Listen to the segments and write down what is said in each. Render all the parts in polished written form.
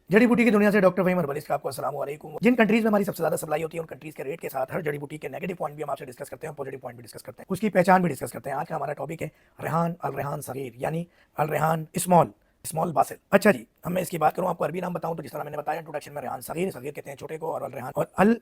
जड़ी बूटी की दुनिया से डॉक्टर फहीम हर्बलिस्ट का आपको अस्सलाम वालेकुम। जिन कंट्रीज में हमारी सबसे ज्यादा सप्लाई होती है उन कंट्रीज के रेट के साथ हर जड़ी बूटी के नेगेटिव पॉइंट भी हम आपसे डिस्कस करते हैं, पॉजिटिव पॉइंट भी डिस्कस करते हैं, उसकी पहचान भी डिस्कस करते हैं। आज का हमारा टॉपिक है रेहान अल रेहान सगीर यानी अल रेहान स्मॉल स्मॉल बासिल। अच्छा जी, अब मैं इसकी बात करूँ, आपको अरबी नाम बताऊं तो जिस तरह मैंने बताया इंट्रोडक्शन में, रेहान सगीर, सगीर कहते हैं छोटे को, और अल रेहान और अल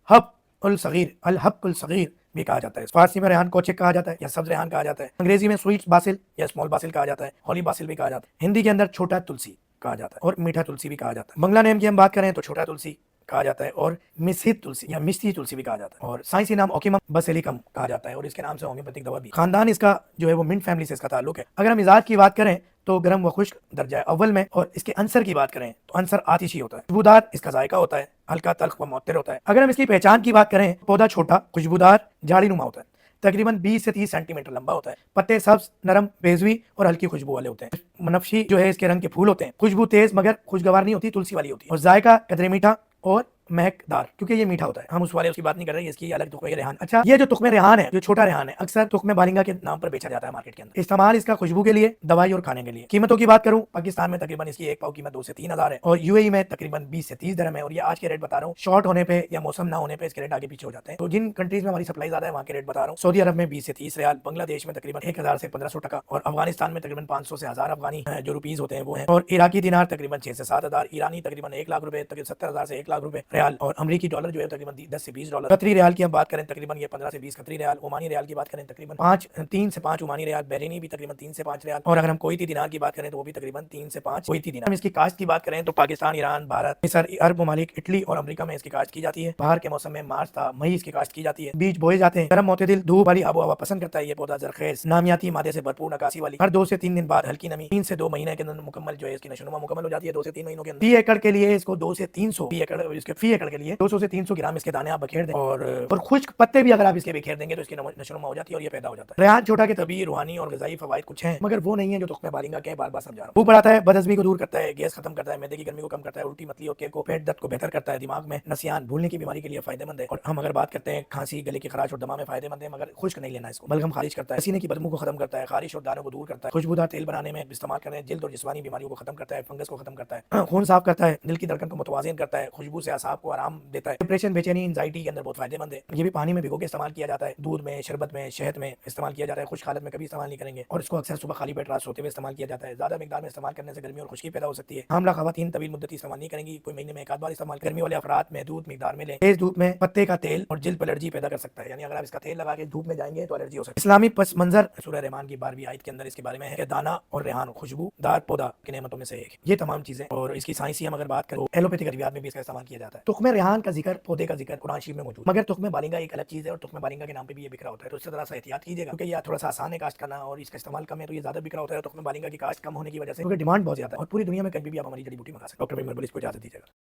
हब उल सगीर, अल हब उल सगीर भी कहा जाता है। फारसी में रेहान कोचिक कहा जाता है या सब्ज रेहान कहा जाता है। अंग्रेजी में स्वीट बासिल या स्मॉल बासिल कहा जाता है, हॉली बासिल भी कहा जाता है। हिंदी के अंदर छोटा तुलसी कहा जाता है और मीठा तुलसी भी कहा जाता है। बंगला नेम की हम बात करें तो छोटा तुलसी कहा जाता है और मिस्हित तुलसी या मिस्ती तुलसी भी कहा जाता है, और साइंसी नाम ओकिमम बसेलिकम कहा जाता है, और इसके नाम से होम्योपैथिक दवा भी। खानदान इसका जो है वो मिंट फैमिली से इसका ताल्लुक है। अगर हम मिजाज की बात करें तो गर्म व खुश्क दर्जा अव्वल में, और इसके अंसर की बात करें तो अंसर आतिशी होता है, खुशबूदार इसका जायका होता है, हल्का तल्ख व मुअत्तर होता है। अगर हम इसकी पहचान की बात करें, पौधा छोटा, खुशबूदार, झाड़ीनुमा होता है, तकरीबन 20 से 30 सेंटीमीटर लंबा होता है, पत्ते सब्ज, नरम, बेजवी और हल्की खुशबू वाले होते हैं। मनफशी जो है इसके रंग के फूल होते हैं, खुशबू तेज मगर खुशगवार नहीं होती, तुलसी वाली होती है, और जायका कदरे मीठा और महकदार, क्योंकि ये मीठा होता है। हम उस वाले उसकी बात नहीं कर रहे हैं, इसकी अलग तुख्मे रेहान। अच्छा, ये जो तुख्मे रेहान है, जो छोटा रेहान है, अक्सर तुख्मे बारिंगा के नाम पर बेचा जाता है मार्केट के अंदर। इस्तेमाल इसका खुशबू के लिए, दवाई और खाने के लिए। कीमतों की बात करूं, पाकिस्तान में तकरीबन इसकी एक पाव कीमत 2 से 3 हजार है, और यूएई में तकरीबन 20 से 30 दिरहम है, और ये आज के रेट बता रहा हूँ। शॉर्ट होने पे या मौसम ना होने पे इसके रेट आगे पीछे हो जाते हैं। तो जिन कंट्रीज में हमारी सप्लाई ज्यादा है वहाँ के रेट बता रहा हूँ। सऊदी अरब में 20 से 30 रियाल, बांग्लादेश में तकरीबन 1000 से 1500 टका, और अफगानिस्तान में तकरीबन 500 से 1000 अफगानी जो रुपीज होते हैं वो है, और इराकी दिनार तकरीबन 6 से 7 हजार, ईरानी तकरीबन 1 लाख रुपए, तकरीबन 70,000 से 1 लाख रुपए रियाल, और अमरीकी डॉलर जो है तकरीबन 10 से 20 डॉलर। कतरी रियाल की हम बात करें तकरीबन ये 15 से 20 कतरी रियाल। ओमानी रियाल की बात करें तकरीबन 3 से 5 ओमानी रियाल। बहरीनी भी तकरीबन 3 से 5 रियाल, और अगर हम कुवैती दिनार की बात करें तो वो भी तकरीबन 3 से 5 कुवैती दिनार। हम इसकी काश्त की बात करें तो पाकिस्तान, ईरान, भारत, मिस्र, अरब ममालिक, इटली और अमेरिका में इसकी काश्त की जाती है। बाहर के मौसम में मार्च था मई इसकी काश्त की जाती है। बीज बोए जाते हैं। गर्म मोतदिल धूप वाली आबो हवा पसंद करता है ये पौधा। जरखेज, नामियाती मादे से भरपूर, नकासी वाली। हर 2 से 3 दिन बाद हल्की नमी, 3 से 2 महीने के अंदर मुकम्मल जो है इसकी नशोनुमा मुकम्मल हो जाती है, 2 से 3 महीनों के अंदर। फी एकड़ के लिए इसको 2 से 300 फी एकड़, इसके फी एकड़ के लिए 200 से 300 ग्राम इसके दाने आप बखेर दें, और खुश्क पत्ते भी अगर आप इसके बिखेर देंगे तो इसकी नशोनुमा हो जाती है और ये पैदा हो जाता है। रेहान छोटा के तबी, रूहानी और ग़िज़ाई फ़वाइद कुछ हैं, मगर वो नहीं है जो तुख्मे बारिंगा के बार बार समझा रहा हूं। भूख बढ़ाता है, बदहज़मी को दूर करता है, गैस खत्म करता है, मैदे की गर्मी को कम करता है, उल्टी मतली और केक को, पेट दर्द को बेहतर करता है, दिमाग में नसियान भूलने की बीमारी के लिए फायदेमंद है। और हम अगर बात करते हैं खांसी, गले की खराश और दमा में फायदेमंद है, मगर खुश्क नहीं लेना इसको। बलगम खारिज करता है, पसीने की बदबू को खत्म करता है, खारिश और दानों को दूर करता है, खुशबूदार तेल बनाने में इस्तेमाल करते हैं, जिल्द और जिस्मानी बीमारियों को खत्म करता है, फंगस को खत्म करता है, खून साफ करता है, दिल की धड़कन को मुतवाज़िन करता है, खुशबू से असाब को आराम देता है, डिप्रेशन, बेचैनी, एंजाइटी के अंदर बहुत फायदेमंद है। ये भी पानी में भिगो के इस्तेमाल किया जाता है, दूध में, शरबत में, शहद में इस्तेमाल किया जाता है। खुश्क हालत में कभी इस्तेमाल नहीं करेंगे, और इसको अक्सर सुबह खाली पेट रात सोते हुए इस्तेमाल किया जाता है। ज्यादा मिकदार में इस्तेमाल करने से गर्मी और खुश्की पैदा हो सकती है। हामला खवातीन तवील मुद्दती इस्तेमाल नहीं करेंगी, कोई महीने में एक आध बार इस्तेमाल। गर्मी वाले अफराद महदूद मिकदार में लें। तेज धूप में पत्ते का तेल और जिल्द पर एलर्जी पैदा कर सकता है, यानी अगर आप इसका तेल लगा के धूप में जाएंगे तो एलर्जी हो सकती है। इस्लामी पस मंजर सूरह रहमान की 12वीं आयत के अंदर इसके बारे में है कि दाना और रेहान खुशबूदार पौधा की नेमतों में से एक। ये तमाम चीजें, और इसकी साइंसी हम अगर बात करें तो एलोपैथिक अद्वियात में भी इसका इस्तेमाल किया जाता है। तुख्मे रेहान का जिक्र, पौधे का जिक्र कुरान शरीफ में मौजूद, मगर तुख्मे बारिंगा एक अलग चीज है, और तुख्मे बारिंगा के नाम पे भी ये बिखरा होता है, तो इससे थोड़ा सा एहतियात कीजिएगा, क्योंकि ये थोड़ा सा आसान है काश्त करना और इसका इस्तेमाल कम है, तो ये ज्यादा बिखरा होता है। तुख्मे बारिंगा की काश्त कम होने की वजह से, क्योंकि डिमांड बहुत ज्यादा है, और पूरी दुनिया में कहीं भी आप हमारी जड़ी बूटी मंगा सकते हैं। डॉक्टर फहीम हर्बलिस्ट को इजाजत दीजिएगा।